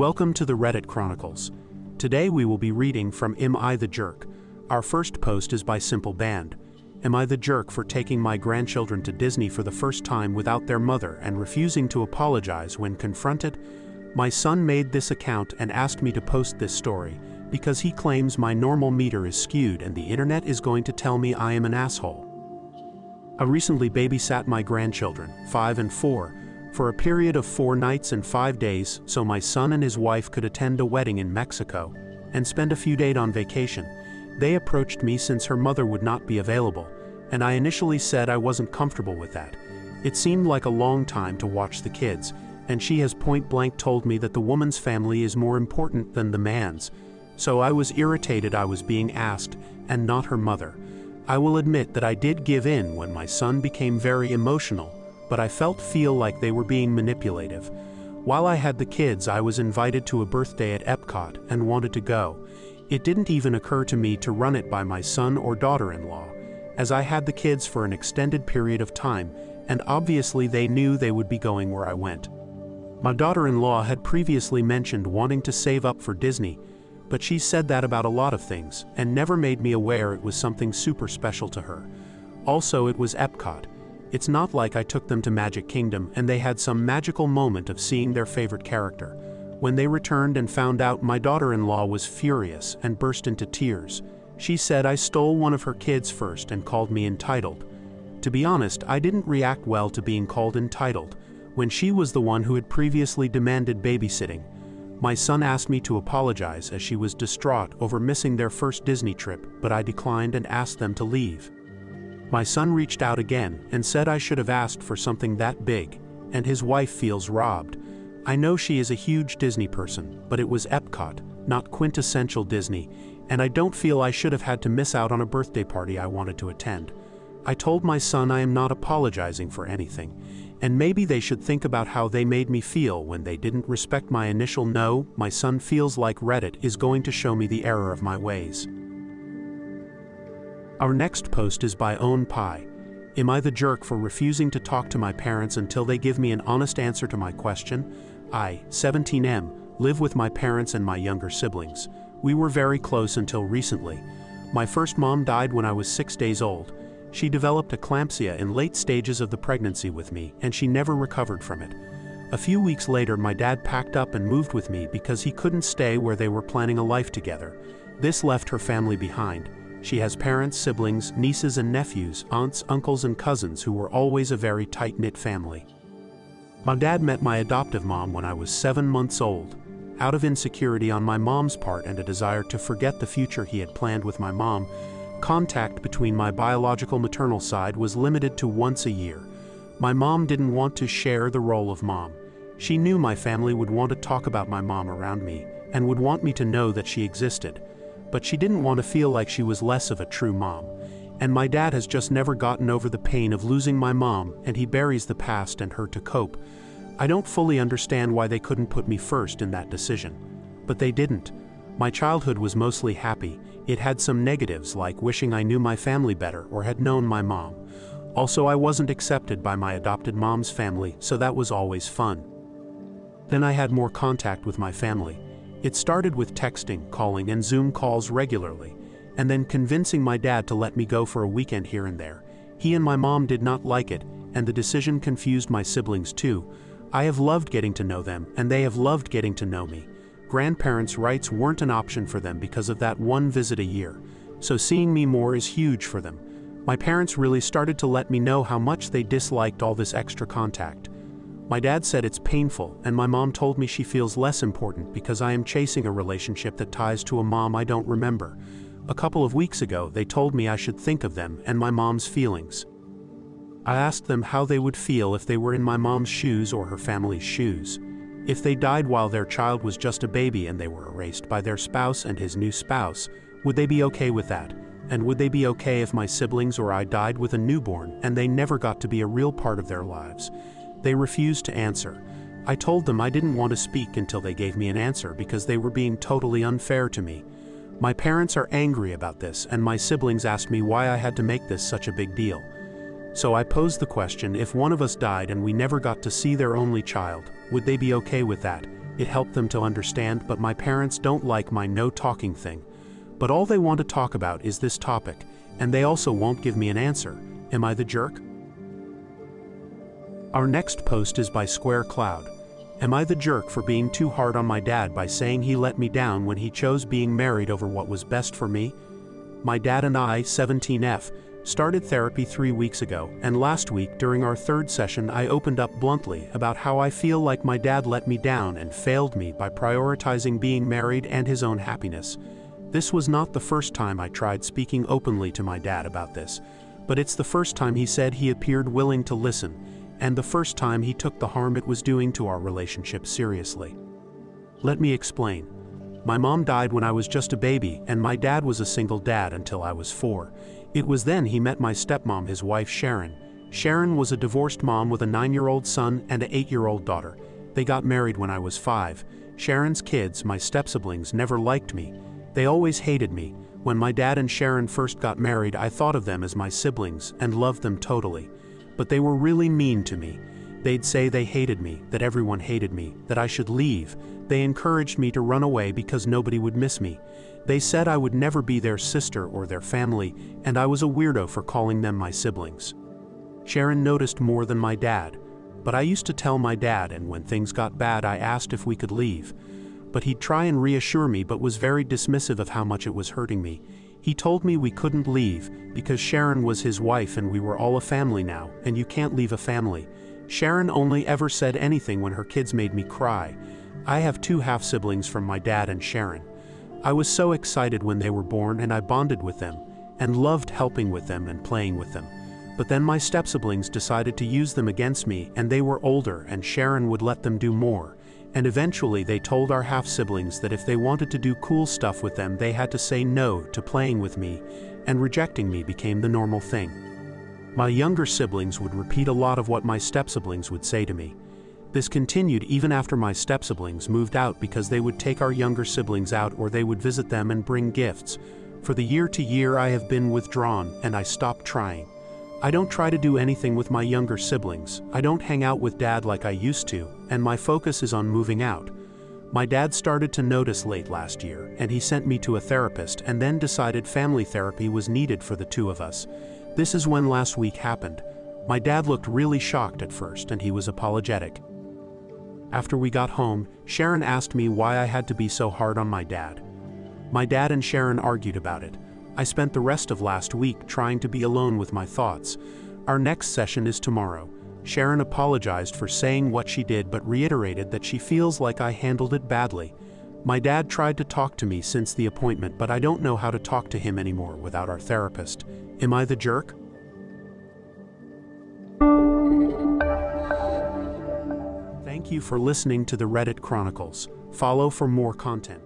Welcome to the Reddit Chronicles. Today we will be reading from Am I the Jerk? Our first post is by Simple Band. Am I the jerk for taking my grandchildren to Disney for the first time without their mother and refusing to apologize when confronted? My son made this account and asked me to post this story because he claims my normal meter is skewed and the internet is going to tell me I am an asshole. I recently babysat my grandchildren, 5 and 4, for a period of 4 nights and 5 days so my son and his wife could attend a wedding in Mexico and spend a few days on vacation. They approached me since her mother would not be available, and I initially said I wasn't comfortable with that. It seemed like a long time to watch the kids, and she has point-blank told me that the woman's family is more important than the man's. So I was irritated I was being asked, and not her mother. I will admit that I did give in when my son became very emotional, but I feel like they were being manipulative. While I had the kids, I was invited to a birthday at Epcot and wanted to go. It didn't even occur to me to run it by my son or daughter-in-law, as I had the kids for an extended period of time, and obviously they knew they would be going where I went. My daughter-in-law had previously mentioned wanting to save up for Disney, but she said that about a lot of things, and never made me aware it was something super special to her. Also, it was Epcot. It's not like I took them to Magic Kingdom and they had some magical moment of seeing their favorite character. When they returned and found out, my daughter-in-law was furious and burst into tears. She said I stole one of her kids first and called me entitled. To be honest, I didn't react well to being called entitled, when she was the one who had previously demanded babysitting. My son asked me to apologize as she was distraught over missing their first Disney trip, but I declined and asked them to leave. My son reached out again and said I should have asked for something that big, and his wife feels robbed. I know she is a huge Disney person, but it was Epcot, not quintessential Disney, and I don't feel I should have had to miss out on a birthday party I wanted to attend. I told my son I am not apologizing for anything, and maybe they should think about how they made me feel when they didn't respect my initial no. My son feels like Reddit is going to show me the error of my ways. Our next post is by Own Pie. Am I the jerk for refusing to talk to my parents until they give me an honest answer to my question? I, 17M, live with my parents and my younger siblings. We were very close until recently. My first mom died when I was 6 days old. She developed eclampsia in late stages of the pregnancy with me, and she never recovered from it. A few weeks later, my dad packed up and moved with me because he couldn't stay where they were planning a life together. This left her family behind. She has parents, siblings, nieces and nephews, aunts, uncles and cousins who were always a very tight-knit family. My dad met my adoptive mom when I was 7 months old. Out of insecurity on my mom's part and a desire to forget the future he had planned with my mom, contact between my biological maternal side was limited to once a year. My mom didn't want to share the role of mom. She knew my family would want to talk about my mom around me and would want me to know that she existed. But she didn't want to feel like she was less of a true mom. And my dad has just never gotten over the pain of losing my mom, and he buries the past and her to cope. I don't fully understand why they couldn't put me first in that decision. But they didn't. My childhood was mostly happy. It had some negatives like wishing I knew my family better or had known my mom. Also, I wasn't accepted by my adopted mom's family, so that was always fun. Then I had more contact with my family. It started with texting, calling, and Zoom calls regularly, and then convincing my dad to let me go for a weekend here and there. He and my mom did not like it, and the decision confused my siblings too. I have loved getting to know them, and they have loved getting to know me. Grandparents' rights weren't an option for them because of that one visit a year, so seeing me more is huge for them. My parents really started to let me know how much they disliked all this extra contact. My dad said it's painful, and my mom told me she feels less important because I am chasing a relationship that ties to a mom I don't remember. A couple of weeks ago, they told me I should think of them and my mom's feelings. I asked them how they would feel if they were in my mom's shoes or her family's shoes. If they died while their child was just a baby and they were erased by their spouse and his new spouse, would they be okay with that? And would they be okay if my siblings or I died with a newborn and they never got to be a real part of their lives? They refused to answer. I told them I didn't want to speak until they gave me an answer because they were being totally unfair to me. My parents are angry about this, and my siblings asked me why I had to make this such a big deal. So I posed the question, if one of us died and we never got to see their only child, would they be okay with that? It helped them to understand, but my parents don't like my no talking thing. But all they want to talk about is this topic, and they also won't give me an answer. Am I the jerk? Our next post is by Square Cloud. Am I the jerk for being too hard on my dad by saying he let me down when he chose being married over what was best for me? My dad and I, 17F, started therapy 3 weeks ago, and last week during our third session I opened up bluntly about how I feel like my dad let me down and failed me by prioritizing being married and his own happiness. This was not the first time I tried speaking openly to my dad about this, but it's the first time he said he appeared willing to listen, and the first time he took the harm it was doing to our relationship seriously. Let me explain. My mom died when I was just a baby, and my dad was a single dad until I was 4. It was then he met my stepmom, his wife Sharon. Sharon was a divorced mom with a 9-year-old son and an 8-year-old daughter. They got married when I was 5. Sharon's kids, my step-siblings, never liked me. They always hated me. When my dad and Sharon first got married, I thought of them as my siblings and loved them totally. But they were really mean to me. They'd say they hated me, that everyone hated me, that I should leave. They encouraged me to run away because nobody would miss me. They said I would never be their sister or their family, and I was a weirdo for calling them my siblings. Sharon noticed more than my dad, but I used to tell my dad, and when things got bad I asked if we could leave. But he'd try and reassure me but was very dismissive of how much it was hurting me. He told me we couldn't leave because Sharon was his wife and we were all a family now, and you can't leave a family. Sharon only ever said anything when her kids made me cry. I have 2 half-siblings from my dad and Sharon. I was so excited when they were born and I bonded with them, and loved helping with them and playing with them. But then my step-siblings decided to use them against me, and they were older and Sharon would let them do more. And eventually they told our half-siblings that if they wanted to do cool stuff with them they had to say no to playing with me, and rejecting me became the normal thing. My younger siblings would repeat a lot of what my step-siblings would say to me. This continued even after my step-siblings moved out because they would take our younger siblings out or they would visit them and bring gifts. For the year to year I have been withdrawn and I stopped trying. I don't try to do anything with my younger siblings. I don't hang out with dad like I used to, and my focus is on moving out. My dad started to notice late last year, and he sent me to a therapist and then decided family therapy was needed for the 2 of us. This is when last week happened. My dad looked really shocked at first and he was apologetic. After we got home, Sharon asked me why I had to be so hard on my dad. My dad and Sharon argued about it. I spent the rest of last week trying to be alone with my thoughts. Our next session is tomorrow. Sharon apologized for saying what she did but reiterated that she feels like I handled it badly. My dad tried to talk to me since the appointment, but I don't know how to talk to him anymore without our therapist. Am I the jerk? Thank you for listening to the Reddit Chronicles. Follow for more content.